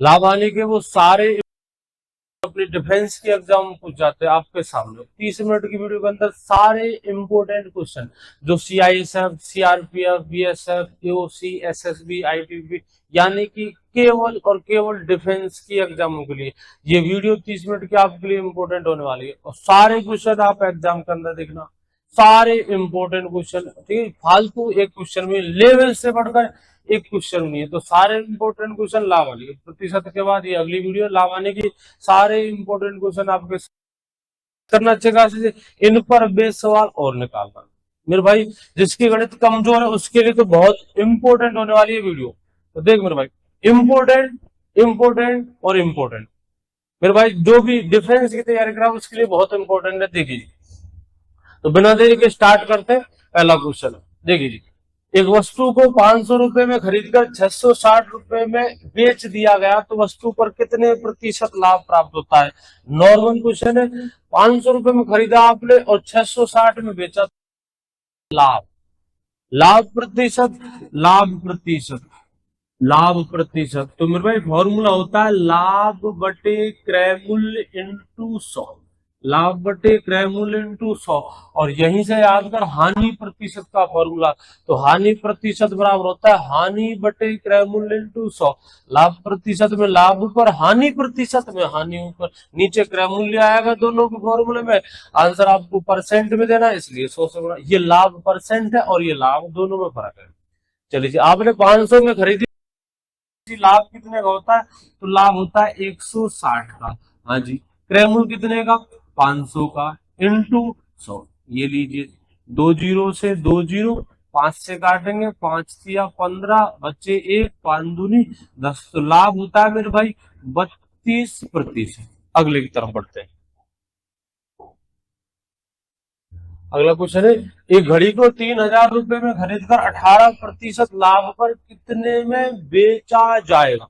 लाभ हानि के वो सारे अपनी डिफेंस के एग्जाम पूछ जाते हैं आपके सामने 30 मिनट की वीडियो के अंदर सारे इंपोर्टेंट क्वेश्चन जो CISF, CRPF, BSF, AOC, SSB, ITBP यानी कि केवल और केवल डिफेंस की एग्जामों के लिए ये वीडियो 30 मिनट की आपके लिए इंपोर्टेंट होने वाली है। और सारे क्वेश्चन आप एग्जाम के अंदर देखना, सारे इंपोर्टेंट क्वेश्चन, ठीक है। फालतू एक क्वेश्चन में लेवल से बढ़कर एक क्वेश्चन नहीं है, तो सारे इंपोर्टेंट क्वेश्चन लाभ वाली प्रतिशत के बाद ये अगली वीडियो लाभ आने की सारे इंपोर्टेंट क्वेश्चन आपके करना चाहिए। इन पर बेस सवाल और निकालना मेरे भाई, जिसकी गणित कमजोर है उसके लिए तो बहुत इंपोर्टेंट होने वाली है वीडियो। तो देख मेरे भाई, इंपोर्टेंट इंपोर्टेंट और इंपोर्टेंट मेरे भाई, जो भी डिफेंस की तैयारी करा उसके लिए बहुत इंपोर्टेंट है। देखिए, तो बिना देरी के स्टार्ट करते हैं। पहला क्वेश्चन देखिए, एक वस्तु को 500 रुपए में खरीदकर 660 रुपए में बेच दिया गया तो वस्तु पर कितने प्रतिशत लाभ प्राप्त होता है। नॉर्मल क्वेश्चन है, 500 रुपए में खरीदा आपने और 660 में बेचा। लाभ, लाभ प्रतिशत, लाभ प्रतिशत, लाभ प्रतिशत, तो मेरे भाई फॉर्मूला होता है लाभ बटे क्रय मूल्य इंटू 100, लाभ बटे क्रय मूल्य इंटू 100। और यहीं से याद कर हानि प्रतिशत का फॉर्मूला, तो हानि प्रतिशत बराबर होता है हानि बटे क्रय मूल्य इंटू 100। लाभ प्रतिशत में लाभ ऊपर, हानि प्रतिशत में हानि ऊपर, नीचे क्रय मूल्य आएगा दोनों के फॉर्मूले में। आंसर आपको परसेंट में देना है, इसलिए 100 से गुणा। ये लाभ परसेंट है और ये लाभ, दोनों में फर्क है। चलिए, आपने 500 में खरीदी, लाभ कितने का होता है, तो लाभ होता है 160 का। हाँ जी, क्रय मूल्य कितने का, 500 का, इंटू 100। ये लीजिए, 2 जीरो से 2 जीरो, 5 से काटेंगे, 5 या 15, बच्चे 1, 5 दूनी 10, तो लाभ होता है मेरे भाई 32%। अगले की तरफ बढ़ते हैं। अगला क्वेश्चन है, एक घड़ी को 3000 रुपए में खरीदकर 18% लाभ पर कितने में बेचा जाएगा।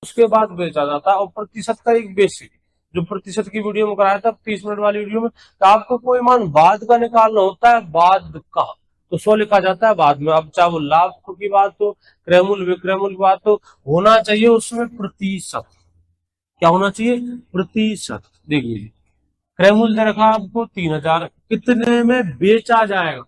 उसके बाद बेचा जाता है, और प्रतिशत का एक बेसिक जो प्रतिशत की वीडियो में कराया था 30 मिनट वाली वीडियो में, तो आपको कोई मान बाद का निकालना होता है, बाद का, तो 100 लिखा जाता है बाद में। अब चाहे वो लाभ की बात हो, क्रय मूल्य विक्रय मूल्य की बात हो, होना चाहिए उसमें प्रतिशत। क्या होना चाहिए, प्रतिशत। देखिए, क्रय मूल्य दे रखा आपको 3000, कितने में बेचा जाएगा,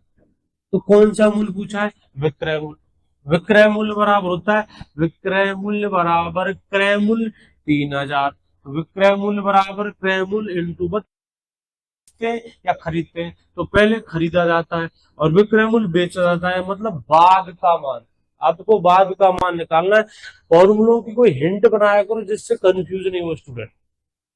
तो कौन सा मूल्य पूछा है, विक्रय मूल्य। विक्रय मूल्य बराबर होता है, विक्रय मूल्य बराबर क्रय मूल्य 3000, तो विक्रय मूल्य बराबर क्रय मूल्य इंटू बेचते या खरीदते हैं, तो पहले खरीदा जाता है और विक्रय मूल्य बेचा जाता है, मतलब बाद का मान। आपको बाद का मान निकालना है। फॉर्मूलों की कोई हिंट बनाया करो जिससे कंफ्यूज नहीं हो स्टूडेंट,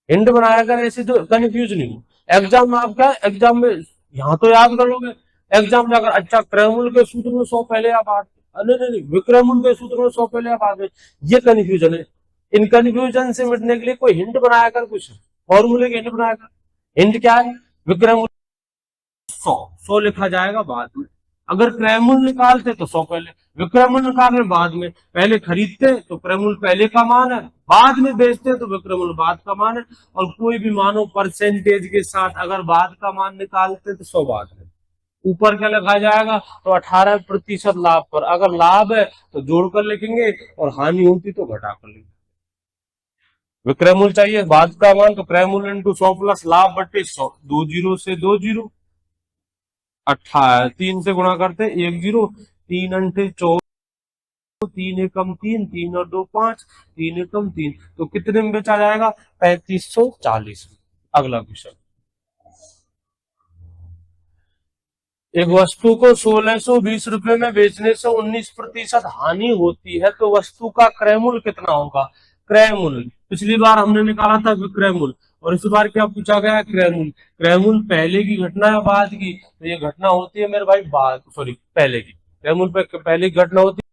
हिंट बनाया कर ऐसे जो कंफ्यूज नहीं हो। एग्जाम में आप क्या, एग्जाम में यहाँ तो याद कर लोगे, एग्जाम में अगर अच्छा क्रय मूल्य के सूत्र में 100 पहले या बाद, नहीं नहीं नहीं, विक्रय मूल्य के सूत्र में 100 पहले या बाद में, ये कंफ्यूजन है। इन कंफ्यूजन से मिटने के लिए कोई हिंट बनाया कर, कुछ फॉर्मूले के हिंट बनाया कर। हिंट क्या है, विक्रय मूल्य 100, 100 लिखा जाएगा बाद में। अगर क्रय मूल्य निकालते तो 100 पहले, विक्रय मूल्य निकालने बाद में। पहले खरीदते तो क्रय मूल्य पहले का मान है, बाद में बेचते तो विक्रय मूल्य बाद का मान है। और कोई भी मानो परसेंटेज के साथ अगर बाद का मान निकालते तो 100 बाद में। ऊपर क्या लिखा जाएगा, तो 18% लाभ पर। अगर लाभ है तो जोड़कर लिखेंगे और हानि होती तो घटाकर लिखेंगे। विक्रय मूल्य चाहिए बाद का मान, तो क्रय मूल्य इंटू 100 प्लस लाभ बटे 100, 2 जीरो से 2 जीरो, 3 से गुणा करते 1 जीरो, 3 अंठे 14, 3 एकम 3, 3 और 2 5, 3 एकम 3, तो कितने में बेचा जाएगा, 3540। अगला क्वेश्चन, एक वस्तु को 1620 रुपए में बेचने से 19% हानि होती है तो वस्तु का क्रय मूल्य कितना होगा। क्रय मूल्य पिछली बार हमने निकाला था विक्रय मूल्य, और इस बार क्या पूछा गया है, क्रय मूल्य। क्रय मूल्य पहले की घटना है बाद की, तो ये घटना होती है मेरे भाई बाद, सॉरी पहले की। क्रय मूल्य पे पहले की घटना होती है,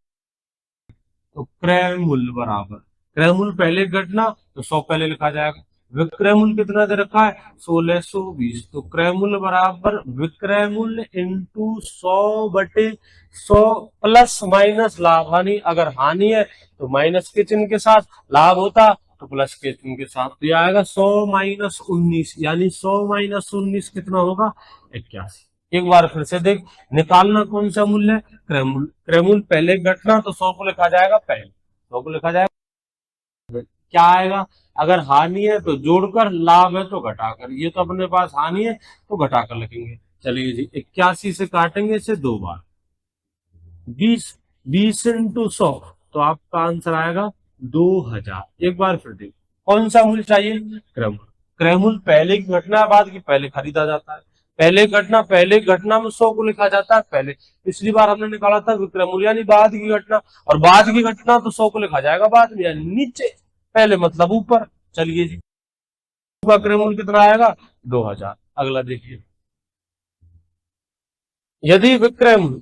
तो क्रय मूल्य बराबर क्रय मूल्य पहले घटना, तो 100 पहले लिखा जाएगा। विक्रय मूल्य कितना दे रखा है, 1620, तो क्रय मूल्य बराबर विक्रय मूल्य इंटू 100 बटे 100 प्लस माइनस लाभ हानि। अगर हानि है तो माइनस के चिन्ह के साथ, लाभ होता तो प्लस के चिन्ह के साथ, तो यह आएगा 100 माइनस 19, यानी 100 माइनस 19 कितना होगा, 81। एक बार फिर से देख, निकालना कौन सा मूल्य है, क्रय मूल्य। क्रय मूल्य पहले घटना, तो 100 को लिखा जाएगा पहले, 100 को लिखा जाएगा क्या आएगा, अगर हानि है तो जोड़कर, लाभ है तो घटाकर। ये तो अपने पास हानि है तो घटाकर लिखेंगे। चलिए जी, 81 से काटेंगे इसे 2 बार, 20, 20 इंटू 100, तो आपका आंसर आएगा 2000। एक बार फिर देखिए, कौन सा मूल्य चाहिए, क्रयमूल्य। क्रयमूल्य पहले की घटना बाद की पहले खरीदा जाता है। पहले घटना में 100 को लिखा जाता है पहले। पिछली बार हमने निकाला था विक्रय मूल्य यानी बाद की घटना, और बाद की घटना तो 100 को लिखा जाएगा बाद में, यानी नीचे, पहले मतलब ऊपर। चलिए जी, क्रय मूल्य कितना आएगा, 2000। अगला देखिए, यदि विक्रय मूल्य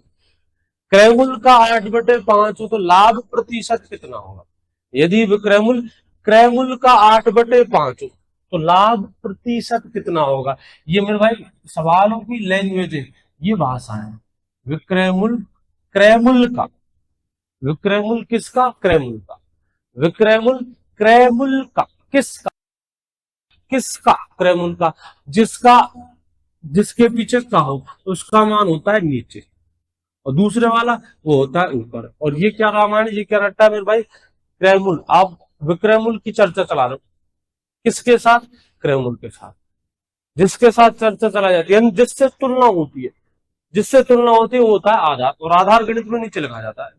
क्रय मूल्य का 8/5 हो तो लाभ प्रतिशत कितना होगा। यदि विक्रय मूल्य क्रय मूल्य का 8/5 हो तो लाभ प्रतिशत कितना होगा। ये मेरे भाई सवालों की लैंग्वेज है, ये भाषा है। विक्रय मूल्य क्रय मूल्य का, विक्रय मूल्य किसका, क्रय मूल्य का, विक्रय मूल्य क्रय मूल्य का, किसका, किसका क्रय मूल्य का, जिसका, जिसके पीछे का हो उसका मान होता है नीचे, और दूसरे वाला वो होता है ऊपर। और ये क्या रामायण, ये क्या रट्टा है मेरे भाई, क्रय मूल्य। आप विक्रय मूल्य की चर्चा चला रहे हो किसके साथ, क्रय मूल्य के साथ। जिसके साथ चर्चा चला जाती है, जिससे तुलना होती है, जिससे तुलना होती है वो होता है आधार, और आधार गणित में नीचे लिखा जाता है।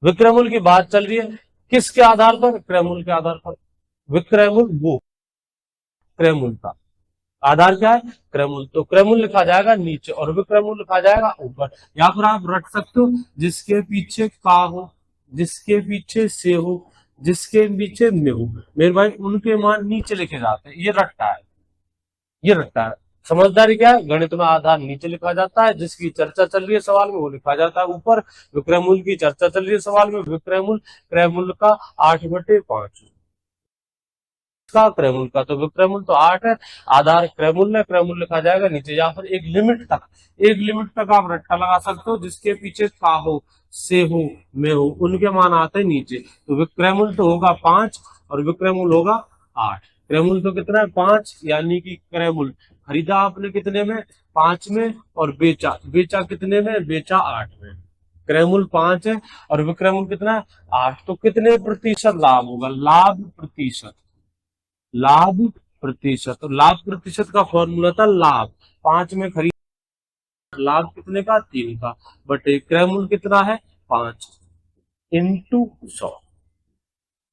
विक्रय मूल्य की बात चल रही है, किसके आधार पर, क्रय मूल्य के आधार पर। विक्रय मूल्य वो क्रय मूल्य का आधार क्या है, क्रय मूल्य, तो क्रय मूल्य लिखा जाएगा नीचे और विक्रय मूल्य लिखा जाएगा ऊपर। या फिर आप रट सकते हो, जिसके पीछे का हो, जिसके पीछे से हो, जिसके पीछे में हो, मेरे भाई उनके मान नीचे लिखे जाते हैं। ये रट्टा है, ये रट्टा है। समझदारी क्या है, गणित में आधार नीचे लिखा जाता है, जिसकी चर्चा चल रही है सवाल में वो लिखा जाता है ऊपर। विक्रय मूल्य की चर्चा चल रही है सवाल में, विक्रय मूल्य क्रय मूल्य का 8/5 का, क्रय मूल्य का, तो विक्रय मूल्य तो 8 है, आधार क्रय मूल्य, क्रय मूल्य लिखा जाएगा नीचे। या फिर एक लिमिट तक, एक लिमिट तक आप रट्टा लगा सकते हो, जिसके पीछे का हो, से हो, में हो, उनके मान आते हैं नीचे। तो विक्रय मूल्य तो होगा 5 और विक्रय मूल्य होगा 8। क्रय मूल्य तो कितना है 5, यानी कि क्रय मूल्य खरीदा आपने कितने में, 5 में, और बेचा, बेचा कितने में, बेचा 8 में। क्रय मूल्य 5 है और विक्रय मूल्य कितना है 8, तो कितने प्रतिशत लाभ होगा, लाभ प्रतिशत, लाभ प्रतिशत। तो लाभ प्रतिशत का फॉर्मूला था लाभ, 5 में खरीद, लाभ कितने का, 3 का, बटे क्रय मूल्य कितना है 5 इंटू 100,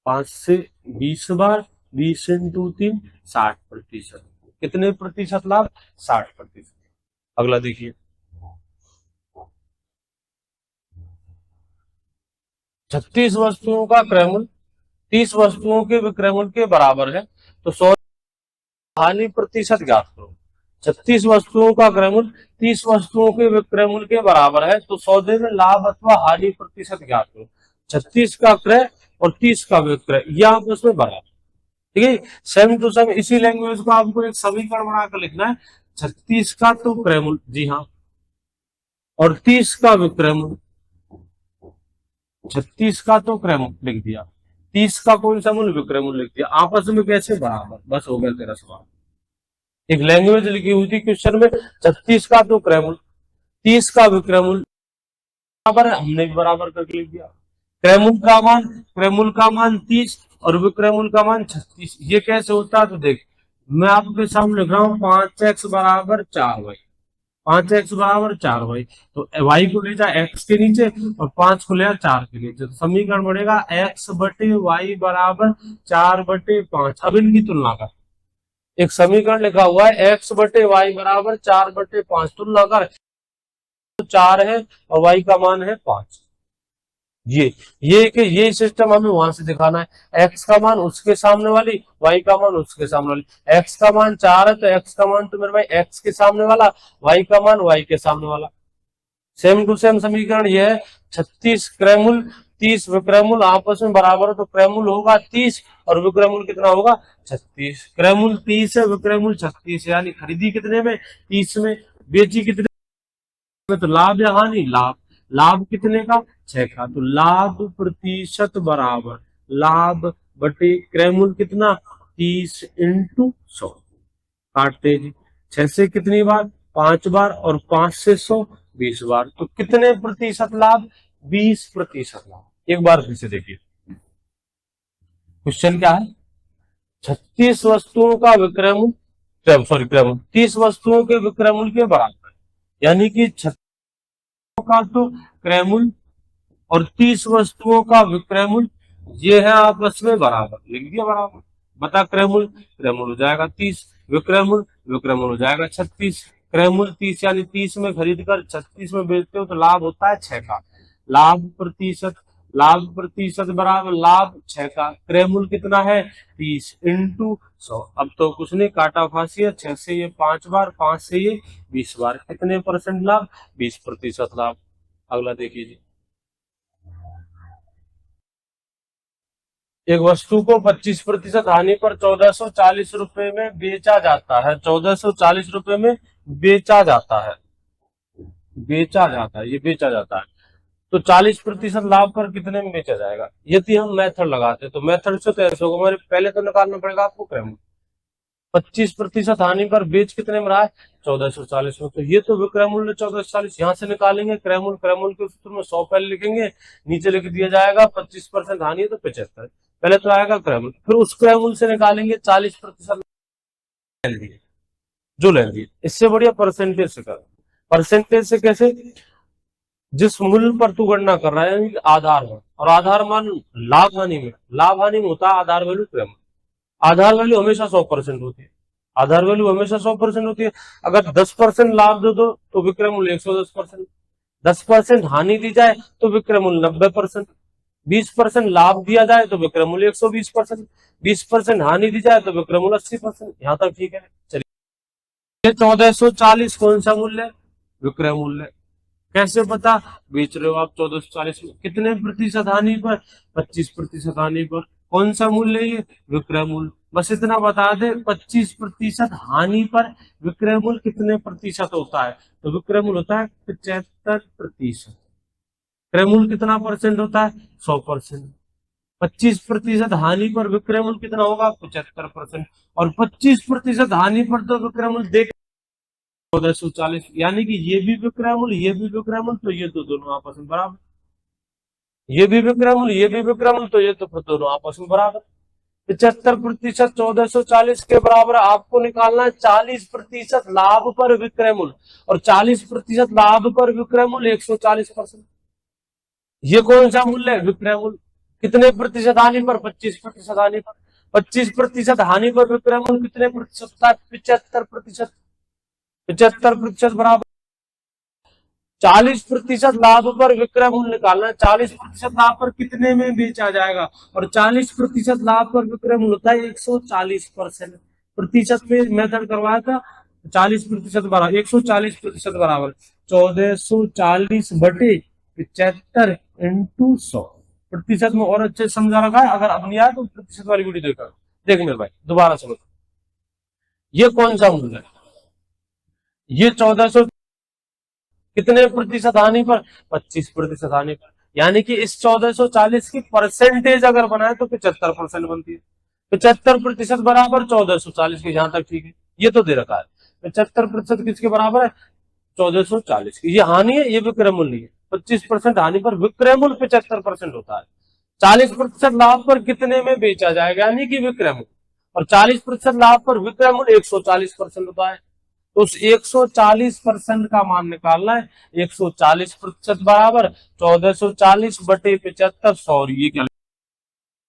5 से 20 बार, 20 इंटू 3, 60%। कितने प्रतिशत लाभ, 60%। अगला देखिए, 36 वस्तुओं का क्रय मूल्य 30 वस्तुओं के विक्रय मूल्य के बराबर है, तो 100 हानि प्रतिशत ज्ञात करो। 36 वस्तुओं का क्रय मूल्य 30 वस्तुओं के विक्रय मूल्य के बराबर है, तो सौदे में लाभ अथवा हानि प्रतिशत ज्ञात करो। 36 का क्रय और 30 का विक्रय, यह आपस में बराबर, ठीक है। सेम टू सेम इसी लैंग्वेज को आपको एक समीकरण बनाकर लिखना है। 36 का तो क्रय मूल्य, जी हाँ, और 30 का विक्रय मूल्य। 36 का तो क्रय मूल्य लिख दिया, 30 का कौन सा मूल्य, विक्रय मूल्य लिख दिया, आपस में कैसे बराबर, बस हो गया तेरा सवाल। एक लैंग्वेज लिखी हुई थी क्वेश्चन में, 36 का तो क्रय मूल्य, 30 का विक्रय मूल्य बराबर है, हमने भी बराबर करके लिख दिया। क्रय मूल्य का मान, क्रय मूल्य का मान 30 और विक्रय मूल्य का मान 36। ये कैसे होता है, तो देख मैं आपके सामने लिख रहा हूँ 5x बराबर 4y, 5x बराबर 4y, तो y को ले जा x के नीचे और 5 को ले जा 4 के नीचे, तो समीकरण बढ़ेगा x बटे y बराबर 4/5। अब इनकी तुलना कर, एक समीकरण लिखा हुआ है x बटे वाई बराबर 4/5, तुलना कर, तो 4 है और y का मान है 5। ये सिस्टम हमें वहां से दिखाना है, x का मान उसके सामने वाली, y का मान उसके सामने वाली। x का मान 4 है तो x का मान तो मेरे भाई x के सामने वाला, y का मान y के सामने वाला। सेम टू सेम समीकरण ये है। 36 क्रय मूल्य 30 विक्रय मूल्य आपस में बराबर है, तो क्रय मूल्य होगा 30 और विक्रय मूल्य कितना होगा 36। क्रय मूल्य 30 है, विक्रय मूल्य 36, यानी खरीदी कितने में 30 में, बेची कितने में, तो लाभ या हानि, लाभ, लाभ कितने का 6 का, तो लाभ प्रतिशत बराबर लाभ बटे क्रय मूल्य कितना 30 इंटू 100। काटते जी, 6 से कितनी बार 5 बार और 5 से 100 20 बार, तो कितने प्रतिशत लाभ 20% लाभ। एक बार फिर से देखिए, क्वेश्चन क्या है, 36 वस्तुओं का विक्रय मूल्य, सॉरी क्रय मूल्य 30 वस्तुओं के विक्रय मूल्य के बराबर है। यानी कि 36 का तो क्रय मूल्य और 30 वस्तुओं का विक्रय मूल्य ये है आपस में बराबर, लिख दिया बराबर। बता क्रय मूल्य हो जाएगा 30, विक्रय मूल्य हो जाएगा 36। क्रय मूल्य 30 यानी 30 में खरीद कर 36 में बेचते हो तो लाभ होता है 6 का। लाभ प्रतिशत बराबर लाभ 6 का। क्रय मूल्य कितना है 30 इंटू 100। अब तो कुछ नहीं, काटा फांसी है, 6 से ये 5 बार, 5 से ये 20 बार, कितने परसेंट लाभ, 20% लाभ। अगला देखिए, एक वस्तु को 25% हानि पर 1440 रुपए में बेचा जाता है। 1440 रुपए में बेचा जाता है, ये बेचा जाता है। तो 40% लाभ पर कितने में बेचा जाएगा। यदि हम मेथड लगाते तो मेथड से तो ऐसे होगा, हमारे पहले तो निकालना पड़ेगा आपको क्रम। 25% हानि पर बेच कितने में रहा है 1440 में, तो ये तो विक्रय मूल्य 1440, यहाँ से निकालेंगे क्रय मूल्य के सूत्र में 100 पहले लिखेंगे, नीचे लिख दिया जाएगा 25% हानि है तो 75, पहले तो आएगा क्रय मूल्य, फिर उस क्रय मूल्य से निकालेंगे 40% जो ले लिए। इससे बढ़िया परसेंटेज से कर, परसेंटेज से कैसे, जिस मूल्य पर तू गणना कर रहा है आधार मान, और आधार मान लाभ हानि में होता है आधार वैल्यू क्रय। आधार वैल्यू हमेशा 100% होती है, आधार वैल्यू हमेशा 100% होती है। अगर 10% लाभ दे दो तो विक्रय मूल्य 110%, 10% हानि दी जाए तो विक्रय मूल्य 90%, 20% लाभ दिया जाए तो विक्रय मूल्य 120%, 20% हानि दी जाए तो विक्रय मूल्य 80%। यहाँ तक ठीक है। चलिए 1440 कौन सा मूल्य है, विक्रय मूल्य। कैसे पता, बेच रहे हो आप 1440 में, कितने प्रतिशत हानि पर, 25% हानि पर। कौन सा मूल्य ये, विक्रय मूल्य। बस इतना बता दे 25% हानि पर विक्रय मूल्य कितने प्रतिशत होता है, तो विक्रय मूल्य होता है 75%। क्रय मूल्य कितना परसेंट होता है 100%। 25% हानि पर विक्रय मूल्य कितना होगा 75%, और 25% हानि पर तो विक्रय मूल्य देख 1440, यानी कि ये भी विक्रय मूल्य, ये भी विक्रय मूल्य, तो ये तो दोनों आपस में बराबर, ये भी विक्रय मूल्य, ये भी विक्रय मूल्य, तो ये तो फिर दोनों आपस में बराबर। 75% 1440 के बराबर आपको निकालना है 40% लाभ पर विक्रय मूल्य, और 40% लाभ पर विक्रय मूल्य 140%। ये कौन सा मूल्य है, विक्रय मूल्य। कितने प्रतिशत हानि पर, 25% हानि पर। 25% हानि पर विक्रय मूल्य कितने प्रतिशत होता है, 75%। 75% बराबर 40% लाभ पर विक्रय मूल्य निकालना है। 40% लाभ पर कितने में बेचा जाएगा, और 40% लाभ पर विक्रय मूल्य होता है 140%। प्रतिशत में मेथड करवाया था, 40% बराबर 140% बराबर 1440 बटे 75 इंटू 100। प्रतिशत में और अच्छे समझा रखा है, अगर अब नहीं आया तो प्रतिशत वाली वीडियो देखा, देख मेरे भाई दोबारा समझ। ये कौन सा मूल्य है, ये 1400 कितने प्रतिशत हानि पर, 25% हानि पर। यानी कि इस 1440 की परसेंटेज अगर बनाए तो 75% बनती है। 75% बराबर 1440 के, जहां तक ठीक है। ये तो दे रखा है 75% किसके बराबर है 1440 की। ये हानि है, ये विक्रय मूल्य है। 25% हानि पर विक्रय मूल्य 75% होता है। 40% लाभ पर कितने में बेचा जाएगा, यानी कि विक्रय मूल्य, और 40% लाभ पर विक्रय मूल्य 140% होता है। तो उस 140% का मान निकालना है। 140% बराबर 1440 बटे 75, सॉरी ये क्या,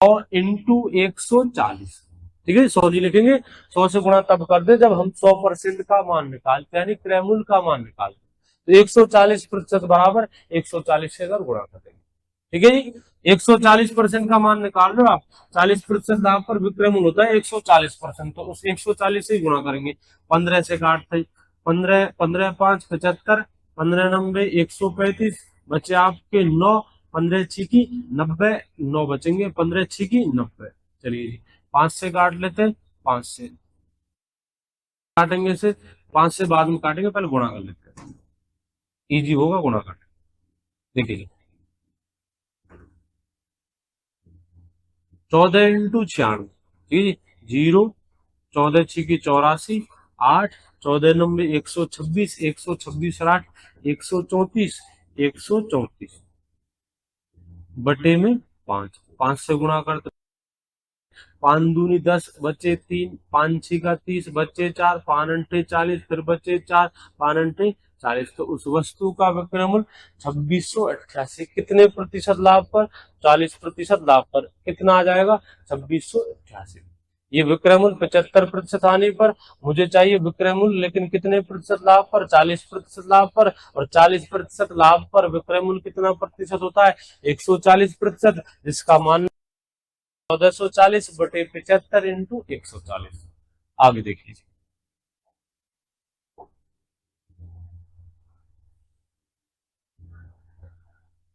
और इंटू 140। ठीक है, 100 जी लिखेंगे, 100 से गुणा तब कर दे जब हम 100% का मान निकालते हैं, यानी क्रय मूल्य का मान निकालते हैं। तो 140% बराबर 140 से अगर गुणा कर देंगे, ठीक है जी। 140% का मान निकाल लो आप, 40% लाभ पर विक्रय मूल्य होता है 140%, तो उस 140 से ही गुणा करेंगे। 15 से काटते, 15 15 5 75, 15 90 135, बचे आपके 9, 15 छिकी 90, 9 बचेंगे, 15 छिकी 90। चलिए जी, 5 से काट लेते, 5 से काटेंगे, से 5 से बाद में काटेंगे, पहले गुणा कर लेते हैं, इजी होगा गुणा काट। देखिए 14 इंटू 96, ठीक है, 0, 14 छिकी 84, 8, 14 नंबे 126, 126 8, 134, 134 बटे में 5, 5 से गुणा करते पाँच दूनी 10 बचे 3, 5 6 का 30 बचे 4, 5 अंठे 40 फिर बचे 4, 5 अंठे 40। तो उस वस्तु का विक्रय मूल्य 2688। कितने प्रतिशत लाभ पर? 40% लाभ पर। कितना आ जाएगा? 2688। ये विक्रय मूल्य 75% हानि पर। मुझे चाहिए विक्रय मूल्य लेकिन कितने प्रतिशत लाभ पर? 40% लाभ पर। और 40% लाभ पर विक्रय मूल्य कितना प्रतिशत होता है? 140%, जिसका मान 1440 बटे 75 इंटू 140। आगे देखिए,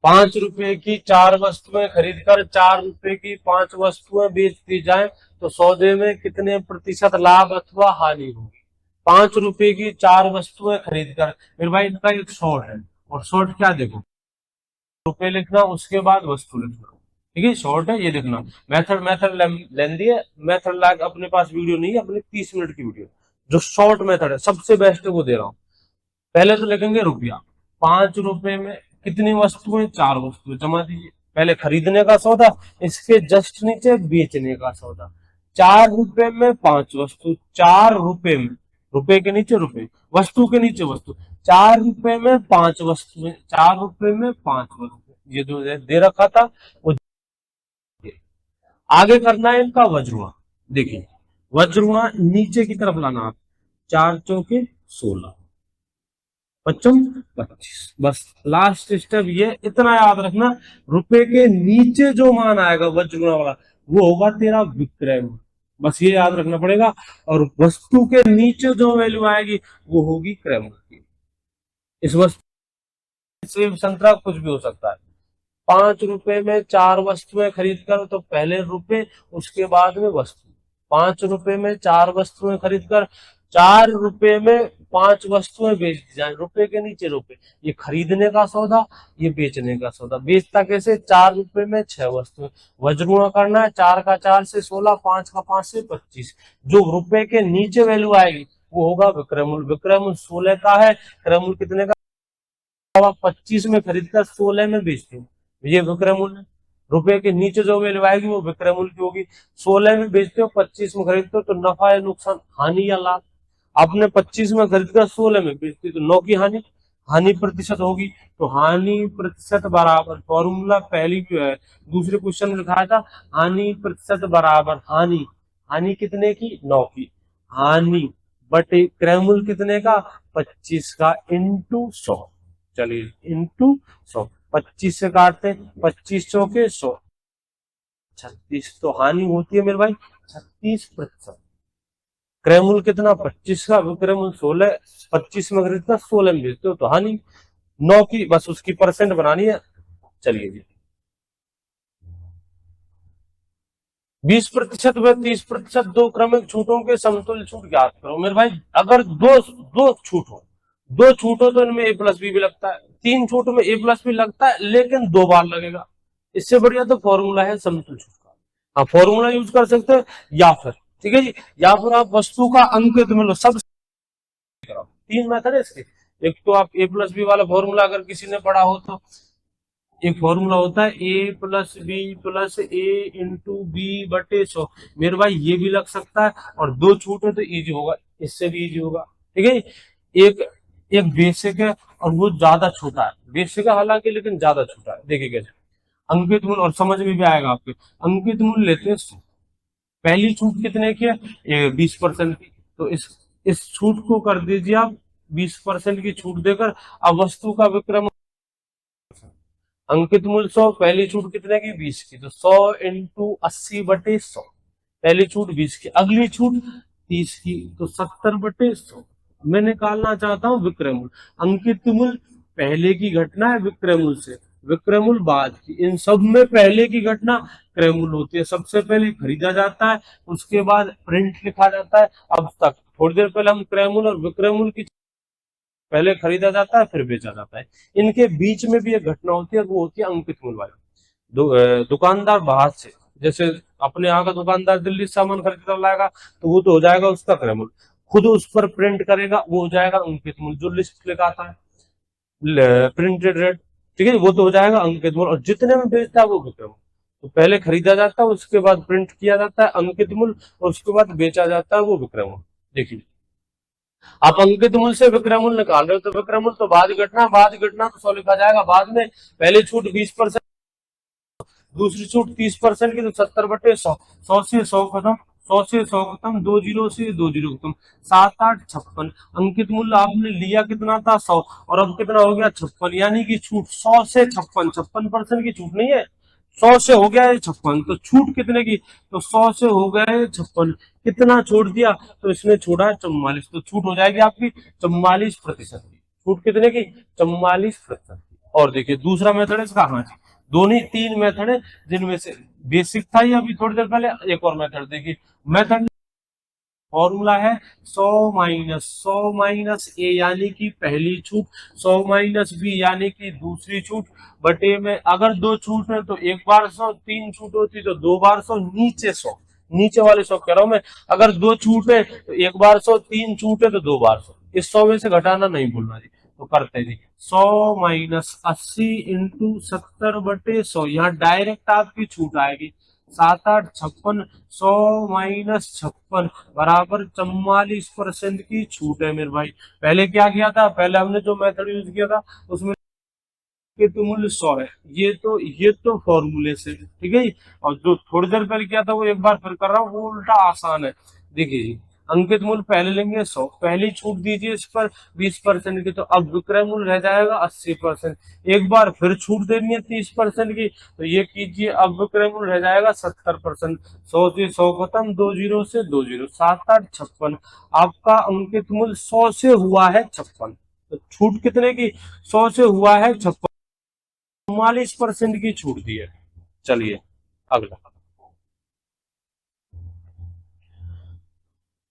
5 रुपए की 4 वस्तुएं खरीदकर 4 रुपए की 5 वस्तुएं बेच दी जाए तो सौदे में कितने प्रतिशत लाभ अथवा हानि होगी? 5 रुपए की 4 वस्तुएं खरीदकर, मेरे भाई इनका एक शॉर्ट है, और शॉर्ट क्या देखो, रुपए लिखना उसके बाद वस्तु लिखना। ठीक है, शॉर्ट है, ये लिखना। मेथड मेथड लेंदी है, मेथड लाइक अपने पास वीडियो नहीं है, अपनी 30 मिनट की वीडियो जो शॉर्ट मेथड है सबसे बेस्ट वो दे रहा हूं। पहले तो लिखेंगे रुपया, 5 रुपए में कितनी वस्तुएं? 4 वस्तुएं, जमा दीजिए। पहले खरीदने का सौदा, इसके जस्ट नीचे बेचने का सौदा। 4 रुपए में 5 वस्तु, 4 रुपए में, रुपए के नीचे रुपए, वस्तु के नीचे वस्तु। 4 रुपए में 5 वस्तुएं, 4 रुपए में 5 वस्तु, ये जो दे रखा था वो। आगे करना है इनका वज्रुणा। देखिए, वज्रुणा नीचे की तरफ लाना आप। 4 चौके 16, 25 25। बस लास्ट स्टेप ये इतना याद रखना, रुपए के नीचे जो मान आएगा वज्रगुणा वाला वो होगा तेरा विक्रय मूल्य। बस ये याद रखना पड़ेगा। और वस्तु के नीचे जो वैल्यू आएगी वो होगी क्रय मूल्य की। इस वस्तु, सेब संतरा कुछ भी हो सकता है। 5 रुपए में 4 वस्तुएं खरीद कर, तो पहले रुपए उसके बाद में वस्तु। 5 रुपए में 4 वस्तुएं खरीद कर 4 रुपए में 5 वस्तुएं बेच दी जाए, रुपए के नीचे रुपए। ये खरीदने का सौदा, ये बेचने का सौदा। बेचता कैसे? 4 रुपए में 6 वस्तुएं। वज्रगुणा करना है, 4 का 4 से 16, 5 का 5 से 25। जो रुपए के नीचे वैल्यू आएगी वो होगा विक्रय मूल्य। विक्रय मूल्य 16 का है, क्रय मूल्य कितने का? आप 25 में खरीद कर 16 में बेचते हो, ये विक्रय मूल्य। रुपए के नीचे जो वैल्यू आएगी वो विक्रय मूल्य की होगी। 16 में बेचते हो, 25 में खरीदते हो, तो नफा या नुकसान, हानि या लाभ। आपने 25 में खरीद कर 16 में बेचते तो 9 की हानि, हानि प्रतिशत होगी। तो हानि प्रतिशत बराबर, फॉर्मूला पहली दूसरे क्वेश्चन में लिखा था, हानि प्रतिशत बराबर हानि, हानि कितने की? 9 की। हानि बटे क्रय मूल्य कितने का? 25 का, इंटू 100। चलिए, इंटू 100, 25 से काटते, 25 चौके 100, 36। तो हानि होती है मेरे भाई 36%। क्रय मूल्य कितना? 25 का, विक्रय मूल्य 16, 25 में खरीदता 16 में बेचते हो, तो हानि 9 की। बस उसकी परसेंट बनानी है। चलिए जी, 20% व 30% दो क्रमिक छूटों के समतुल्य छूट ज्ञात करो। मेरे भाई अगर दो दो छूट हो, दो छूट हो तो इनमें ए प्लस बी भी लगता है, 3 छूट में ए प्लस भी लगता है लेकिन 2 बार लगेगा। इससे बढ़िया तो फॉर्मूला है समतुल्य छूट का। हाँ, फॉर्मूला यूज कर सकते हैं, या फिर ठीक है जी, या फिर आप वस्तु का अंकित मूल्य सब। 3 मेथड है इसके। एक तो आप ए प्लस बी वाला फॉर्मूला अगर किसी ने पढ़ा हो तो एक फॉर्मूला होता है ए प्लस बी प्लस ए इंटू बी बटे 100। मेरे भाई ये भी लग सकता है, और 2 छूट है तो इजी होगा, इससे भी इजी होगा। ठीक है, एक एक बेसिक है और वो ज्यादा छोटा है, बेसिक है हालांकि लेकिन ज्यादा छोटा है। देखिए कैसे अंकित मूल्य, और समझ में भी आएगा आपके। अंकित मूल्य लेते हैं 100, पहली छूट कितने की है? 20% की। तो इस छूट को कर दीजिए आप 20% की छूट देकर। अब वस्तु का विक्रय अंकित मूल्य 100, पहली छूट कितने की? 20 की। तो 100 इंटू 80 बटे 100, पहली छूट 20 की, अगली छूट 30 की, तो 70 बटे 100। मैं निकालना चाहता हूं विक्रय मूल्य। अंकित मूल्य पहले की घटना है विक्रय मूल्य से, विक्रय मूल्य बाद की। इन सब में पहले की घटना क्रय मूल्य होती है। सबसे पहले खरीदा जाता है, उसके बाद प्रिंट लिखा जाता है। अब तक थोड़ी देर पहले हम क्रय मूल्य और विक्रय मूल्य की, पहले खरीदा जाता है फिर बेचा जाता है। इनके बीच में भी एक घटना होती है, वो होती है अंकित मूल्य वाली। दुकानदार बाहर से, जैसे अपने यहाँ का दुकानदार दिल्ली से सामान खरीद कर लाएगा तो वो तो हो जाएगा उसका क्रय मूल्य। खुद उस पर प्रिंट करेगा वो हो जाएगा अंकित मूल्य, जो लिस्ट लिखाता है प्रिंटेड रेट। ठीक है, वो तो हो जाएगा अंकित मूल्य, और जितने में बेचता है वो विक्रय मूल्य। तो पहले खरीदा जाता है, उसके बाद प्रिंट किया जाता है अंकित मूल्य, और उसके बाद बेचा जाता है वो विक्रय मूल्य। देखिए आप अंकित मूल्य से विक्रय मूल्य निकाल रहे हो, तो विक्रय मूल्य तो बाद घटना तो 100 लिखा जाएगा बाद में। पहले छूट 20%, दूसरी छूट 30% की, तो 70/100, 100 से 100 खत्म, 100 से 100 खत्म, 20 से 20 खत्म, 7 8 56। अंकित मूल्य आपने लिया कितना था 100, और अब कितना हो गया 56, यानी कि छूट 100 से 56, 56% की छूट नहीं है, 100 से हो गया है 56, तो छूट कितने की, तो 100 से हो गया है 56, कितना छोड़ दिया, तो इसने छोड़ा है 44, तो छूट हो जाएगी आपकी 44% की। छूट कितने की, 44% की। और देखिए दूसरा मेथड है इसका, हाँ जी, दोनों 3 मेथड है, जिनमें से बेसिक था ये अभी थोड़ी देर पहले, एक और मेथड देखिए। मेथड फॉर्मूला है 100 - 100 - ए यानी कि पहली छूट, 100 - बी यानी कि दूसरी छूट, बटे में अगर 2 छूट है तो एक बार 100, 3 छूट होती तो 2 बार 100, नीचे 100, नीचे वाले 100 कह रहा हूं मैं। अगर 2 छूट है तो एक बार 100, 3 छूट है तो 2 बार 100, इस 100 में से घटाना नहीं भूलना जी। तो करते जी 100 - 80 × 70/100, यहाँ डायरेक्ट आपकी छूट आएगी 7 8 56, 100 - 56 बराबर 44% की छूट है मेरे भाई। पहले क्या किया था, पहले हमने जो मेथड यूज किया था उसमें के तो मूल्य 100 है, ये तो फॉर्मूले से, ठीक है। और जो थोड़ी देर पहले किया था वो एक बार फिर कर रहा हूँ, वो उल्टा आसान है। देखिए जी, अंकित मूल्य पहले लेंगे 100, पहली छूट दीजिए इस पर 20% की, तो अब विक्रय मूल्य रह जाएगा 80%। एक बार फिर छूट देनी है 30% की, तो ये कीजिए, अब विक्रय मूल्य रह जाएगा 70%। 100 से 100 खत्म, 20 से 20, 7 8 56। आपका अंकित मूल्य 100 से हुआ है 56, तो छूट कितने की, 100 से हुआ है 56, 44% की छूट दी है। चलिए अगला,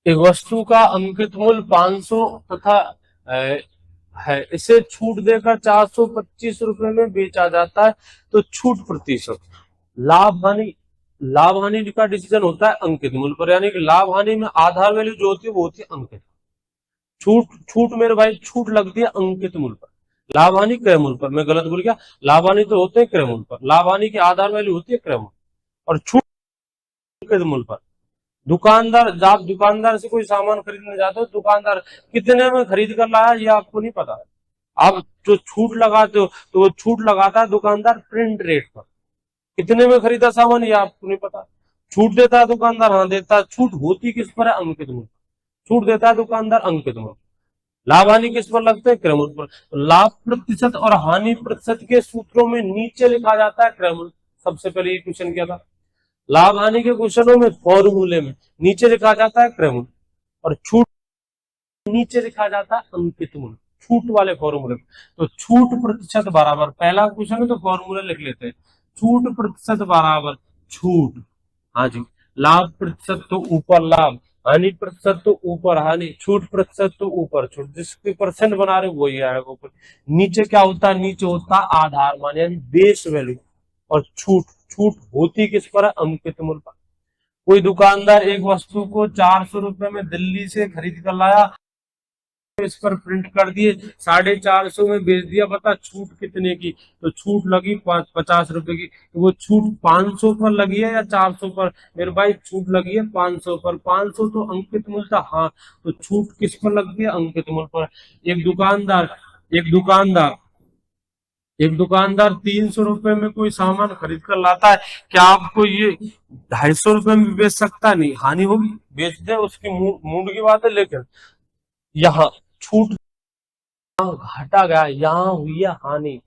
एक वस्तु का अंकित मूल्य 500 तथा है, इसे छूट देकर 425 रुपए में बेचा जाता है, तो छूट प्रतिशत, लाभ हानि, लाभ हानि का डिसीजन होता है अंकित मूल्य पर, यानी कि लाभ हानि में आधार वैल्यू जो होती है वो होती है अंकित। छूट छूट मेरे भाई छूट लगती है अंकित मूल्य पर, लाभ हानि क्रय मूल्य पर, मैं गलत बोल गया, लाभ हानि तो होते हैं क्रय मूल्य पर, लाभ हानि की आधार वैल्यू होती है क्रय मूल्य, और छूट अंकित मूल्य पर। दुकानदार, आप दुकानदार से कोई सामान खरीदने जाते हो, दुकानदार कितने में खरीद कर लाया ये आपको नहीं पता है। आप जो छूट लगाते हो तो वो छूट लगाता है दुकानदार प्रिंट रेट पर, कितने में खरीदा सामान ये आपको नहीं पता। छूट देता है दुकानदार, हाँ देता है, छूट होती किस पर है, अंकित मूल्य, छूट देता है दुकानदार अंकित मूल्य। लाभ हानि किस पर लगते हैं, क्रय मूल्य पर। तो लाभ प्रतिशत और हानि प्रतिशत के सूत्रों में नीचे लिखा जाता है क्रय मूल्य। सबसे पहले ये क्वेश्चन किया था, लाभ हानि के क्वेश्चनों में फॉर्मूले में नीचे लिखा जाता है क्रय मूल्य, और छूट नीचे लिखा जाता है अंकित मूल्य, छूट वाले फॉर्मूले में। तो छूट प्रतिशत बराबर, पहला क्वेश्चन है तो फॉर्मूला लिख लेते हैं, छूट प्रतिशत बराबर छूट, हाँ जी, लाभ प्रतिशत तो ऊपर लाभ, हानि प्रतिशत तो ऊपर हानि, छूट प्रतिशत तो ऊपर छूट, जिसके परसेंट बना रहे वही आएगा ऊपर। नीचे क्या होता है, नीचे होता है आधार मान यानी बेस वैल्यू, और छूट, छूट होती किस पर है, अंकित मूल्य पर। कोई दुकानदार एक वस्तु को 400 रुपए में दिल्ली से खरीद कर लाया, इस पर प्रिंट कर दिए, 450 में बेच दिया, बता छूट कितने की, तो छूट लगी 50 रुपए की, तो वो छूट 500 पर लगी है या 400 पर, मेरे भाई छूट लगी है 500 पर, 500 तो अंकित मूल्य था, हाँ, तो छूट किस पर लगती है, अंकित मूल्य पर। एक दुकानदार एक दुकानदार एक दुकानदार 300 रुपए में कोई सामान खरीद कर लाता है, क्या आपको ये 250 रुपए में बेच सकता है, नहीं, हानि होगी, बेच दे उसकी मूड की बात है, लेकिन यहाँ छूट घाटा गया, यहाँ हुई है हानि,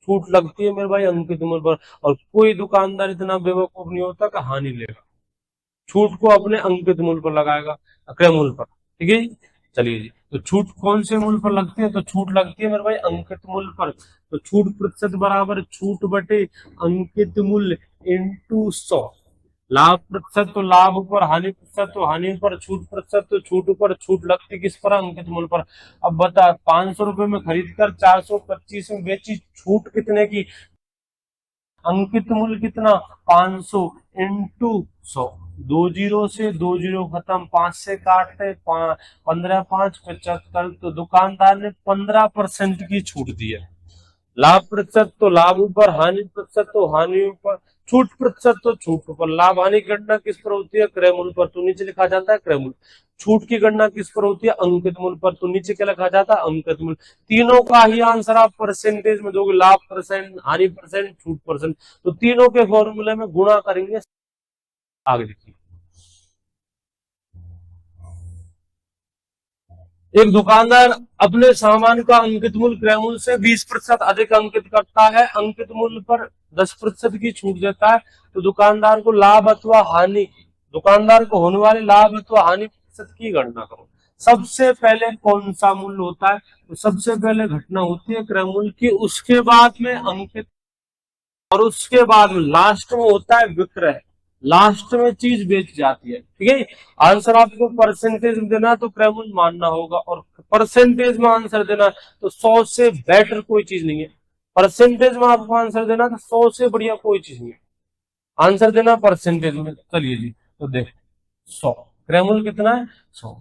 छूट लगती है मेरे भाई अंकित मूल्य पर। और कोई दुकानदार इतना बेवकूफ नहीं होता कि हानि लेगा, छूट को अपने अंकित मूल्य पर लगाएगा, क्रय मूल्य पर, ठीक है जी। चलिए जी, तो छूट कौन से मूल्य पर लगती है, तो छूट लगती है मेरे भाई अंकित मूल्य पर। तो छूट प्रतिशत बराबर छूट बटे अंकित मूल्य इंटू 100। लाभ प्रतिशत तो लाभ ऊपर, हानि प्रतिशत तो हानि ऊपर, छूट प्रतिशत तो छूट ऊपर, छूट लगती किस पर, अंकित मूल्य पर। अब बता, 500 रुपए में खरीद कर 425 में बेची, छूट कितने की, अंकित मूल्य कितना, 500 इंटू 100, 20 से 20 खत्म, 5 से काटते 15 5 75, तो दुकानदार ने 15% की छूट दी है। लाभ प्रतिशत तो लाभ ऊपर, हानि प्रतिशत तो हानि ऊपर, छूट प्रतिशत तो छूट पर, लाभ हानि की गणना किस पर होती है, क्रय मूल्य पर, तो नीचे लिखा जाता है क्रय मूल्य। छूट की गणना किस पर होती है, अंकित मूल्य पर, तो नीचे क्या लिखा जाता है, अंकित मूल्य। तीनों का ही आंसर आप परसेंटेज में दोगे, लाभ परसेंट, हानि परसेंट, छूट परसेंट, तो तीनों के फॉर्मूले में गुणा करेंगे। आगे देखिए, एक दुकानदार अपने सामान का अंकित मूल्य क्रय मूल्य से 20% अधिक अंकित करता है, अंकित मूल्य पर 10% की छूट देता है, तो दुकानदार को लाभ अथवा हानि, दुकानदार को होने वाले लाभ अथवा हानि प्रतिशत की गणना करो। सबसे पहले कौन सा मूल्य होता है, तो सबसे पहले घटना होती है क्रय मूल्य की, उसके बाद में अंकित, और उसके बाद में लास्ट में होता है विक्रय, लास्ट में चीज बेच जाती है। ठीक है, आंसर आपको परसेंटेज में देना तो क्रय मूल्य मानना होगा, और परसेंटेज में आंसर देना तो 100 से बेटर कोई चीज नहीं है। परसेंटेज में आपको आंसर देना तो 100 से बढ़िया कोई चीज नहीं है, आंसर देना परसेंटेज में। चलिए जी, तो देख 100, क्रय मूल्य कितना है 100,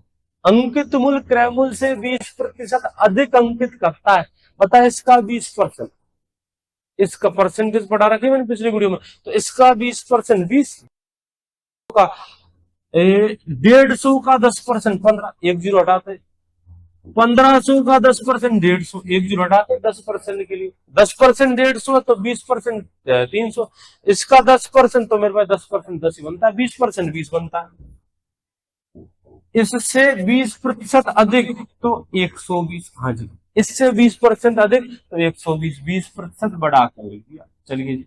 अंकित मूल्य क्रय मूल्य से 20% अधिक अंकित करता है, बता इसका 20%, इसका परसेंटेज पढ़ा रखे मैंने पिछली वीडियो में, तो इसका 20%, 20 का 150 का 10%, 15, एक जीरो हटाते, 1500 का 10%, 150, एक जीरो हटाते 10% के लिए, 10% 150 तो 20% 300, इसका 10% तो मेरे पास 10% 10 ही बनता है, 20% 20 बनता है, इससे 20% अधिक तो 120, हाँ जी, इससे 20% अधिक तो 120, 20% बढ़ा कर दिया। चलिए जी,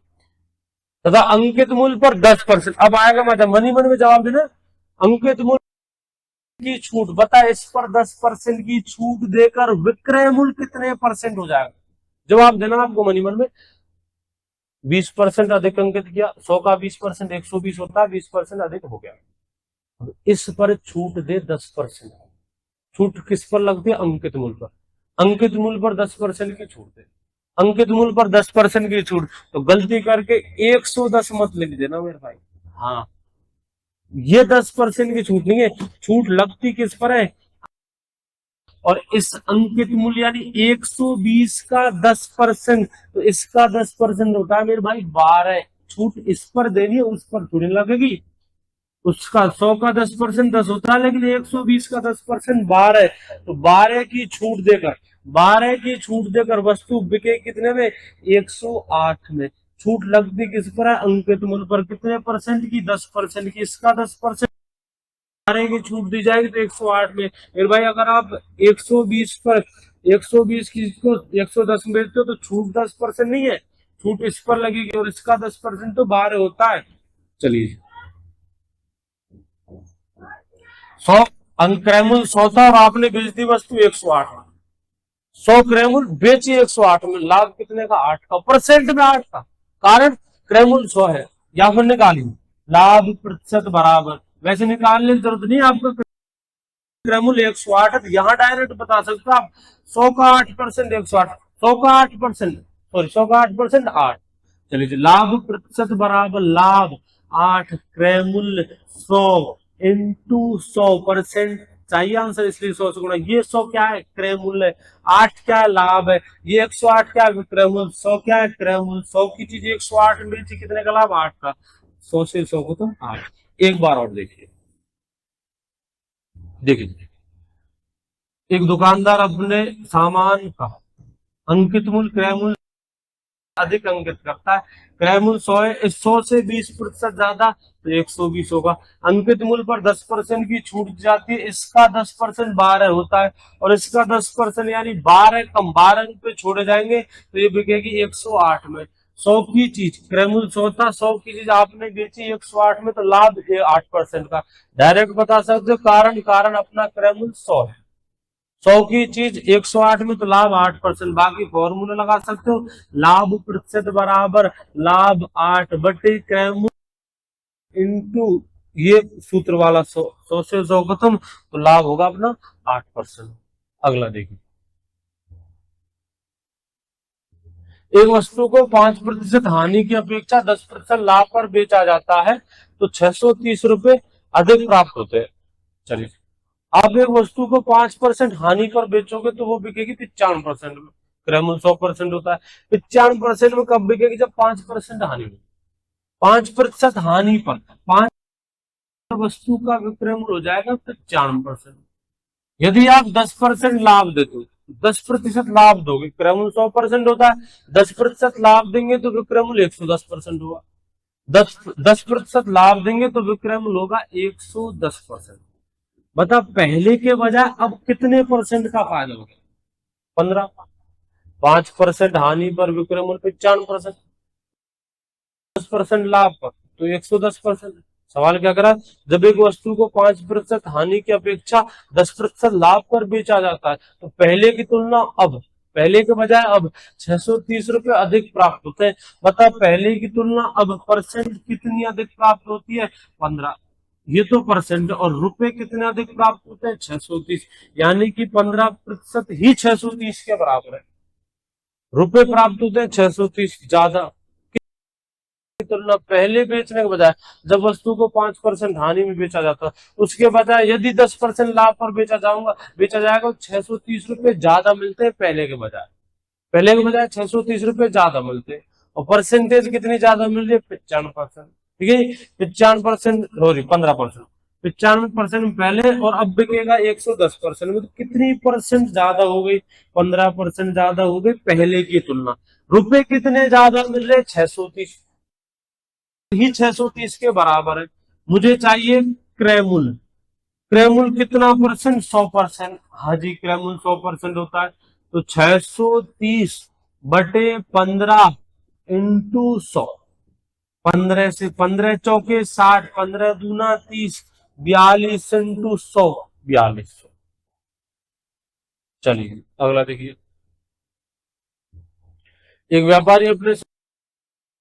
तथा अंकित मूल्य पर 10%, अब आएगा मतलब मनी मन में जवाब देना, अंकित मूल्य की छूट, बता इस पर 10% की छूट देकर विक्रय मूल्य कितने परसेंट हो जाएगा, जवाब देना आपको मनी मन में। 20% अधिक अंकित किया, 100 का 20% 120 होता है, 20% अधिक हो गया, इस पर छूट दे 10%, छूट किस पर लगती है, अंकित मूल्य पर, अंकित मूल्य पर 10% की छूट दे, अंकित मूल्य पर 10% की छूट, तो गलती करके 110 मत लिख देना मेरे भाई, हाँ ये 10% की छूट नहीं है, छूट लगती किस पर है, और इस अंकित मूल्य यानी 120 का 10%, तो इसका 10% होता है मेरे भाई 12, छूट इस पर देनी है, उस पर थोड़ी लगेगी, उसका 100 का 10% 10 होता है, लेकिन 120 का 10% 12, तो 12 की छूट देकर, 12 की छूट देकर वस्तु बिके कितने में, 108 में, छूट लगती किस पर है, अंकित मूल्य पर, कितने परसेंट की, 10% की, इसका 10% 12 की छूट दी जाएगी तो 108 में। फिर भाई अगर आप 120 पर 120 की को 110 में बेचते हो तो छूट 10% नहीं है, छूट इस पर लगेगी, और इसका 10% तो 12 होता है। चलिए 100 क्रैमुल 100 था और आपने बेच दी वस्तु 108 में, 100 क्रैमुल बेची 108 में, लाभ कितने का, 8 का, परसेंट में 8 का, कारण क्रैमुल 100 है, या फिर निकाली लाभ प्रतिशत बराबर, वैसे निकालने की जरूरत नहीं आपको, क्रैमुल 108 है तो यहाँ डायरेक्ट बता सकते हो आप, 100 का 8% 108, 100 का 8%, सॉरी 100 का 8% 8, चलिए जी, लाभ प्रतिशत बराबर लाभ 8 क्रैमुल 100 इंटू 100% चाहिए आंसर, इसलिए 100 से गुणा, ये 100 क्या है, क्रय मूल्य, 8 क्या है, लाभ है, ये 108 क्या है, क्रय मूल्य, 100 क्या है, क्रय मूल्य, 100 की चीज 108 में बेची, कितने का लाभ, 8 का, 100 से 100 को तो 8। एक बार और देखिए, देखिए एक दुकानदार अपने सामान का अंकित मूल्य क्रय मूल्य अधिक अंकित करता है, क्रय मूल्य 100 है, 100 से 20% ज्यादा तो 120 होगा, अंकित मूल्य पर 10% की छूट जाती है, इसका 10% 12 होता है, और इसका 10% यानी 12 कम 12 रुपए छोड़े जाएंगे, तो ये बिकेगी 108 में। 100 की चीज क्रय मूल्य 100 था, 100 की चीज आपने बेची 108 में, तो लाभ 8% का, डायरेक्ट बता सकते हो, कारण कारण अपना क्रय मूल्य 100 है, 100 की चीज 108 में, तो लाभ 8%, बाकी फॉर्मूला लगा सकते हो, लाभ प्रतिशत बराबर लाभ 8 बटे क्रय मूल्य इंटू ये सूत्र वाला 100 से 100 खत्म, तो लाभ होगा अपना 8%। अगला देखिए, एक वस्तु को 5% हानि की अपेक्षा 10% लाभ पर बेचा जाता है तो 630 रुपए अधिक प्राप्त होते हैं। चलिए, आप एक वस्तु को 5% हानि पर बेचोगे तो वो बिकेगी 95% में, क्रय मूल्य 100% होता है, 95% में कब बिकेगी, जब 5% हानि होगी, 5% हानि पर 5 वस्तु का विक्रय मूल्य हो जाएगा 95%। यदि आप 10% लाभ देते हो, 10% लाभ दोगे, विक्रय मूल्य 100% होता है, 10% लाभ देंगे तो विक्रय मूल्य 110% होगा। 10% लाभ देंगे तो विक्रय मूल्य होगा 110%। बता पहले के बजाय अब कितने परसेंट का फायदा हो गया? 15। 5% हानि पर विक्रय मूल्य 95%, 10% लाभ पर तो 110%। सवाल क्या करा? जब एक वस्तु को 5% हानि की अपेक्षा 10% लाभ पर बेचा जाता है तो पहले की तुलना अब, पहले के बजाय अब 630 रुपए अधिक प्राप्त होते हैं। बता पहले की तुलना अब परसेंट कितनी अधिक प्राप्त होती है? 15। ये तो परसेंट, और रुपए कितने अधिक प्राप्त होते हैं? 630। यानी कि 15% ही 630 के बराबर है। रुपए प्राप्त होते हैं 630 ज्यादा की तुलना पहले बेचने के बजाय, जब वस्तु को 5% हानि में बेचा जाता है उसके बजाय यदि 10% लाभ पर बेचा जाएगा, 630 रुपए ज्यादा मिलते हैं पहले के बजाय 630 रुपए ज्यादा मिलते हैं। और परसेंटेज कितनी ज्यादा मिल रही है? 95%। ठीक है, 95% सॉरी 15%, 95% पहले, और अब बिकेगा 110% में, तो कितनी परसेंट ज्यादा हो गई? 15% ज्यादा हो गई पहले की तुलना। रुपए कितने ज्यादा मिल रहे? 630 ही 630 के बराबर है। मुझे चाहिए क्रय मूल्य। क्रय मूल्य कितना परसेंट? 100%। हाँ जी, क्रय मूल्य 100% होता है, तो 630 बटे 15 इंटू 100। 15 से 15 चौके 60, 15 दूना 30, 42 इंटू 100, 4200। चलिए अगला देखिए। एक व्यापारी अपने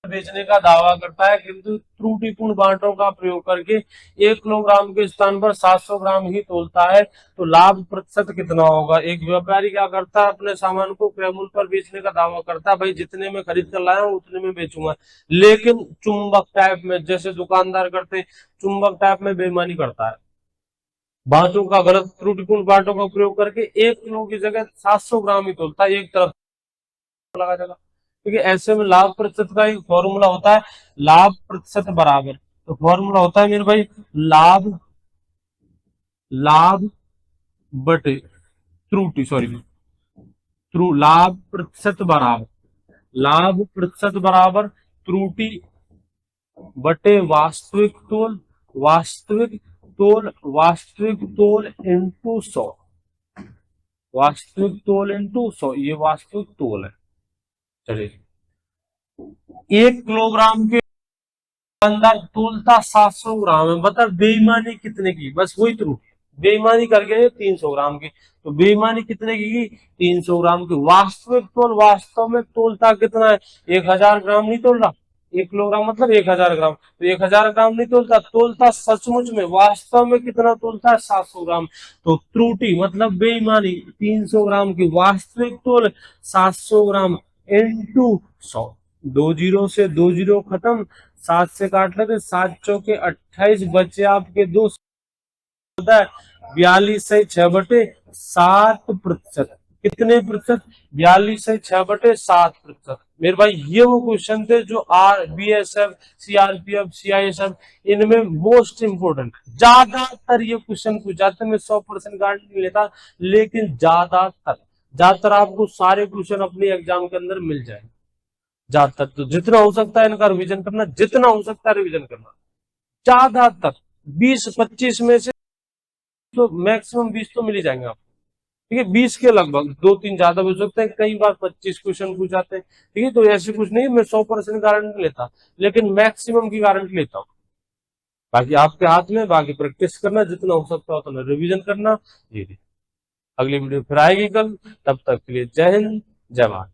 बेचने का दावा करता है किंतु त्रुटिपूर्ण बांटों का प्रयोग करके 1 किलोग्राम के स्थान पर 700 ग्राम ही तोलता है, तो लाभ प्रतिशत कितना होगा? एक व्यापारी क्या करता है, अपने सामान को क्रय मूल्य पर बेचने का दावा करता है, भाई जितने में खरीद कर लाया हूं उतने में बेचूंगा, लेकिन चुंबक टाइप में, जैसे दुकानदार करते, चुंबक टाइप में बेईमानी करता है, बांटों का गलत, त्रुटिपूर्ण बांटों का प्रयोग करके 1 किलो की जगह 700 ग्राम ही तोलता है, एक तरफ लगा जाएगा। क्योंकि ऐसे में लाभ प्रतिशत का एक फॉर्मूला होता है, लाभ प्रतिशत बराबर, तो फॉर्मूला होता है मेरे भाई, लाभ लाभ बटे त्रुटि, सॉरी लाभ प्रतिशत बराबर, लाभ प्रतिशत बराबर त्रुटि बटे वास्तविक तोल, वास्तविक तोल, वास्तविक तोल इंटू 100, वास्तविक तोल इंटू 100, ये वास्तविक तोल है। चलिए, 1 किलोग्राम के दुकानदार तोलता 700 ग्राम है, बता बेईमानी कितने की? बस वही त्रुटि, बेईमानी करके 300 ग्राम की, तो बेईमानी कितने की? 300 ग्राम की। वास्तविक तोल, वास्तव में तोलता कितना है? 1000 ग्राम नहीं तोल रहा, 1 किलोग्राम मतलब 1000 ग्राम, तो 1000 ग्राम नहीं तोलता, तोलता सचमुच में, वास्तव में कितना तोलता है? 700 ग्राम। तो त्रुटि मतलब बेईमानी 300 ग्राम की, वास्तविक तोल 700 ग्राम इंटू 100। 2 जीरो से 2 जीरो खत्म, 7 से काट लेते, 7 चौके 28, बचे आपके 2, 42 से 6/7%। कितने प्रतिशत? 42 से 6/7%। मेरे भाई ये वो क्वेश्चन थे जो BSF, CRPF, CISF, इनमें मोस्ट इंपोर्टेंट, ज्यादातर ये क्वेश्चन पूछ जाते हैं। मैं 100% गारंटी नहीं लेता, लेकिन ज्यादातर आपको सारे क्वेश्चन अपने एग्जाम के अंदर मिल जाएंगे। ज्यादातर तो जितना हो सकता है इनका रिवीजन करना, जितना हो सकता है रिवीजन करना, ज्यादातर 20-25 में से तो मैक्सिमम 20 तो मिल ही जाएंगे आपको। ठीक है, 20 के लगभग, 2-3 ज्यादा भी हो सकते हैं, कई बार 25 क्वेश्चन पूछ जाते हैं। ठीक है, तो ऐसे कुछ नहीं, मैं 100% गारंटी लेता, लेकिन मैक्सिमम की गारंटी लेता हूँ। बाकी आपके हाथ में, बाकी प्रैक्टिस करना, जितना हो सकता है उतना रिवीजन करना। जी जी, अगली वीडियो फिर आएगी कल, तब तक के लिए जय हिंद, जय भारत।